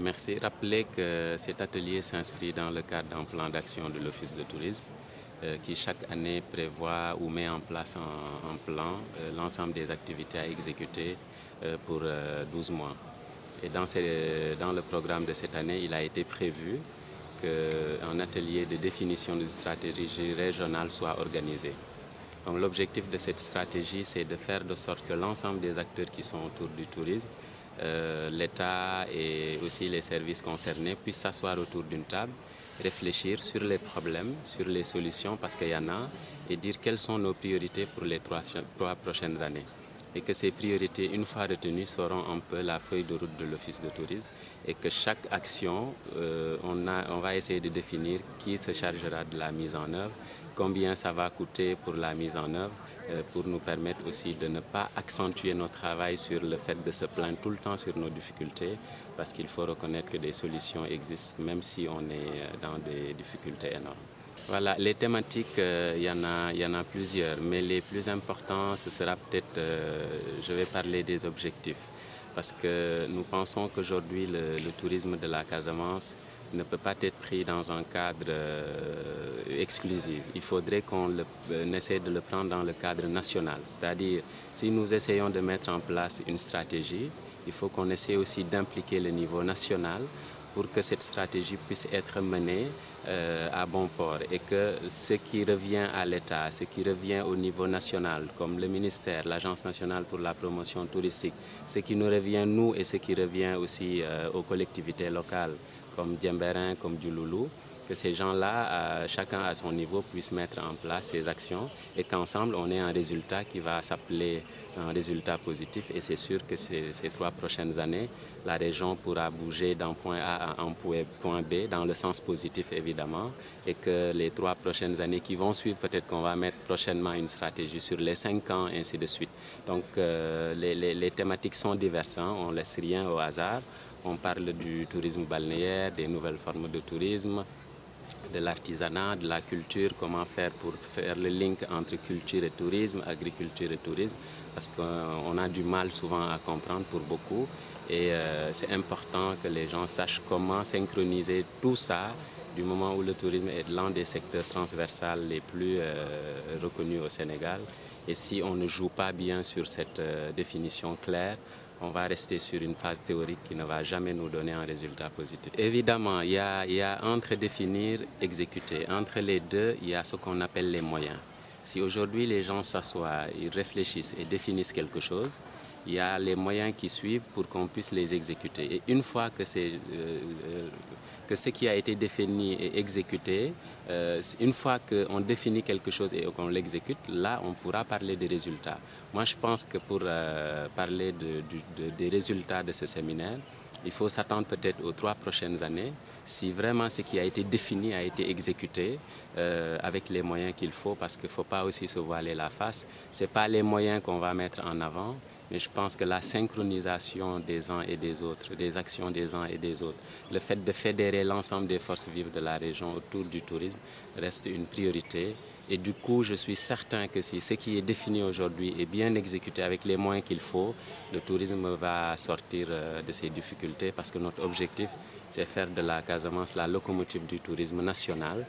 Merci. Rappelez que cet atelier s'inscrit dans le cadre d'un plan d'action de l'Office de tourisme qui chaque année prévoit ou met en place un plan, l'ensemble des activités à exécuter pour 12 mois. Et dans le programme de cette année, il a été prévu qu'un atelier de définition de stratégie régionale soit organisé. Donc l'objectif de cette stratégie, c'est de faire de sorte que l'ensemble des acteurs qui sont autour du tourisme, l'État et aussi les services concernés puissent s'asseoir autour d'une table, réfléchir sur les problèmes, sur les solutions, parce qu'il y en a, et dire quelles sont nos priorités pour les trois prochaines années. Et que ces priorités, une fois retenues, seront un peu la feuille de route de l'Office de tourisme et que chaque action, on va essayer de définir qui se chargera de la mise en œuvre, combien ça va coûter pour la mise en œuvre, pour nous permettre aussi de ne pas accentuer notre travail sur le fait de se plaindre tout le temps sur nos difficultés, parce qu'il faut reconnaître que des solutions existent, même si on est dans des difficultés énormes. Voilà, les thématiques, il y en a plusieurs, mais les plus importants, ce sera peut-être, je vais parler des objectifs, parce que nous pensons qu'aujourd'hui, le tourisme de la Casamance ne peut pas être pris dans un cadre exclusif. Il faudrait qu'on essaie de le prendre dans le cadre national, c'est-à-dire si nous essayons de mettre en place une stratégie, il faut qu'on essaie aussi d'impliquer le niveau national pour que cette stratégie puisse être menée à bon port et que ce qui revient à l'État, ce qui revient au niveau national, comme le ministère, l'Agence nationale pour la promotion touristique, ce qui nous revient nous et ce qui revient aussi aux collectivités locales comme Diembéring, comme Diouloulou, que ces gens-là, chacun à son niveau, puissent mettre en place ces actions et qu'ensemble, on ait un résultat qui va s'appeler un résultat positif. Et c'est sûr que ces 3 prochaines années, la région pourra bouger d'un point A à un point B, dans le sens positif évidemment, et que les 3 prochaines années qui vont suivre, peut-être qu'on va mettre prochainement une stratégie sur les 5 ans, ainsi de suite. Donc les thématiques sont diverses, hein, on ne laisse rien au hasard. On parle du tourisme balnéaire, des nouvelles formes de tourisme, de l'artisanat, de la culture, comment faire pour faire le link entre culture et tourisme, agriculture et tourisme, parce qu'on a du mal souvent à comprendre pour beaucoup. Et c'est important que les gens sachent comment synchroniser tout ça du moment où le tourisme est l'un des secteurs transversaux les plus reconnus au Sénégal. Et si on ne joue pas bien sur cette définition claire, on va rester sur une phase théorique qui ne va jamais nous donner un résultat positif. Évidemment, il y a entre définir et exécuter. Entre les deux, il y a ce qu'on appelle les moyens. Si aujourd'hui les gens s'assoient, ils réfléchissent et définissent quelque chose, il y a les moyens qui suivent pour qu'on puisse les exécuter. Et une fois que ce qui a été défini et exécuté, une fois qu'on définit quelque chose et qu'on l'exécute, là on pourra parler des résultats. Moi je pense que pour parler des résultats de ce séminaire, il faut s'attendre peut-être aux 3 prochaines années, si vraiment ce qui a été défini a été exécuté avec les moyens qu'il faut, parce qu'il ne faut pas aussi se voiler la face. Ce n'est pas les moyens qu'on va mettre en avant, mais je pense que la synchronisation des uns et des autres, des actions des uns et des autres, le fait de fédérer l'ensemble des forces vives de la région autour du tourisme reste une priorité. Et du coup, je suis certain que si ce qui est défini aujourd'hui est bien exécuté avec les moyens qu'il faut, le tourisme va sortir de ses difficultés, parce que notre objectif, c'est faire de la Casamance la locomotive du tourisme national,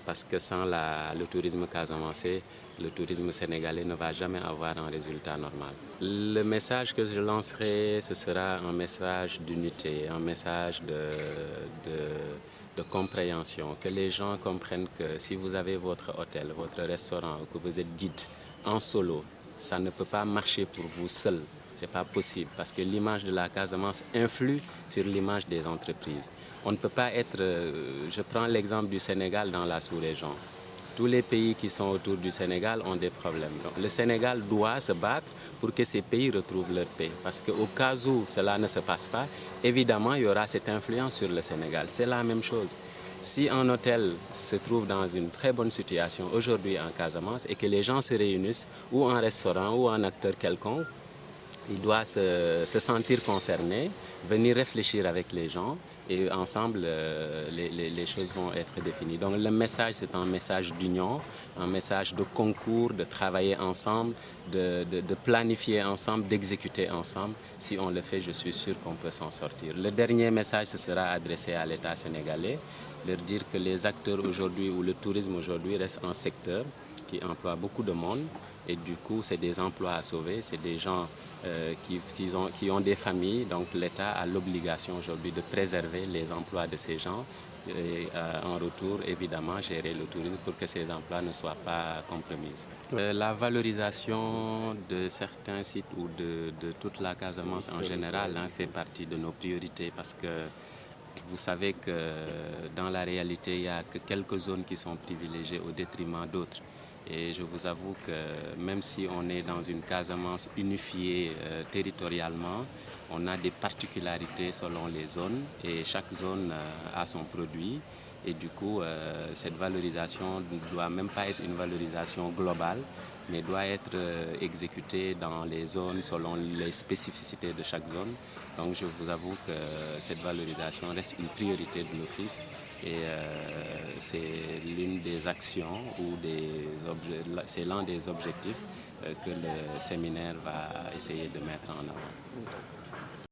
parce que sans le tourisme casamançais, le tourisme sénégalais ne va jamais avoir un résultat normal. Le message que je lancerai, ce sera un message d'unité, un message de compréhension, que les gens comprennent que si vous avez votre hôtel, votre restaurant, ou que vous êtes guide en solo, ça ne peut pas marcher pour vous seul. Ce n'est pas possible, parce que l'image de la Casamance influe sur l'image des entreprises. On ne peut pas être, je prends l'exemple du Sénégal dans la sous-région. Tous les pays qui sont autour du Sénégal ont des problèmes. Donc, le Sénégal doit se battre pour que ces pays retrouvent leur paix. Parce qu'au cas où cela ne se passe pas, évidemment, il y aura cette influence sur le Sénégal. C'est la même chose. Si un hôtel se trouve dans une très bonne situation aujourd'hui en Casamance et que les gens se réunissent, ou un restaurant, ou un acteur quelconque, il doit se sentir concerné, venir réfléchir avec les gens et ensemble, les choses vont être définies. Donc le message, c'est un message d'union, un message de concours, de travailler ensemble, de planifier ensemble, d'exécuter ensemble. Si on le fait, je suis sûr qu'on peut s'en sortir. Le dernier message, ce sera adressé à l'État sénégalais, leur dire que les acteurs aujourd'hui, ou le tourisme aujourd'hui, reste un secteur qui emploie beaucoup de monde. Et du coup, c'est des emplois à sauver, c'est des gens qui ont des familles. Donc l'État a l'obligation aujourd'hui de préserver les emplois de ces gens et en retour, évidemment, gérer le tourisme pour que ces emplois ne soient pas compromis. La valorisation de certains sites ou de toute la Casamance en général fait partie de nos priorités parce que vous savez que dans la réalité, il n'y a que quelques zones qui sont privilégiées au détriment d'autres. Et je vous avoue que même si on est dans une Casamance unifiée territorialement, on a des particularités selon les zones et chaque zone a son produit. Et du coup, cette valorisation ne doit même pas être une valorisation globale, mais doit être exécutée dans les zones selon les spécificités de chaque zone. Donc je vous avoue que cette valorisation reste une priorité de l'Office et c'est l'une des actions ou c'est l'un des objectifs que le séminaire va essayer de mettre en avant.